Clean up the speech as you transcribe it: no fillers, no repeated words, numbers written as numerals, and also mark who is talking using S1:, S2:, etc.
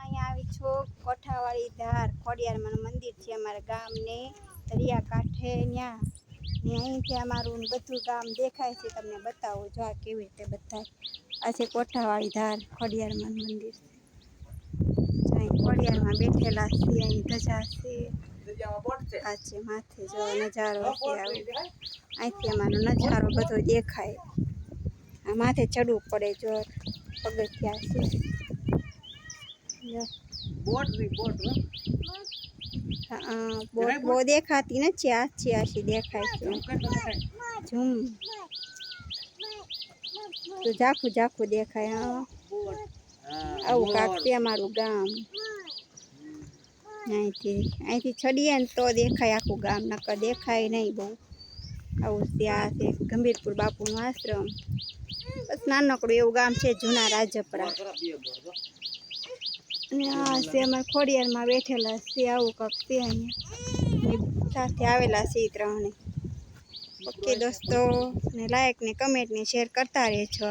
S1: અહીંયા આવી છું કોઠાવાળી ધાર ખોડિયારમાંનું મંદિર છે અમારા ગામને દરિયા કાંઠે ત્યાં અહીંથી અમારું બધું ગામ દેખાય છે તમને બતાવું જો આ કેવી રીતે બતાય આ છે કોઠાવાળી ધાર ખોડિયારમાંનું મંદિર છે અહીં ખોડિયારમાં બેઠેલા છે અહીં ધજા છે આ છે માથે જો નજારો છે અહીંથી અમારો નજારો બધો દેખાય આ માથે ચડવું પડે જો પગથિયા છે બોટ બહુ દેખાતી નથી આછી આછી દેખાય છે ઝૂમ તો ઝાખું ઝાખું દેખાય હા આવું કાંક છે અમારું ગામ અહીંથી ચડીએ ને તો દેખાય આખું ગામ નકર દેખાય નહીં બહુ આવું ત્યાં છે ગંભીરપુર બાપુનું આશ્રમ બસ નાનકડું એવું ગામ છે જૂના રાજપરા અને આ છે અમારે ખોડિયારમાં બેઠેલા છે આવું કાંક છે અહીંયા સાથે આવેલા છે ત્રણે ઓકે દોસ્તો ને લાઈક ને કમેન્ટ ને શેર કરતા રહેજો।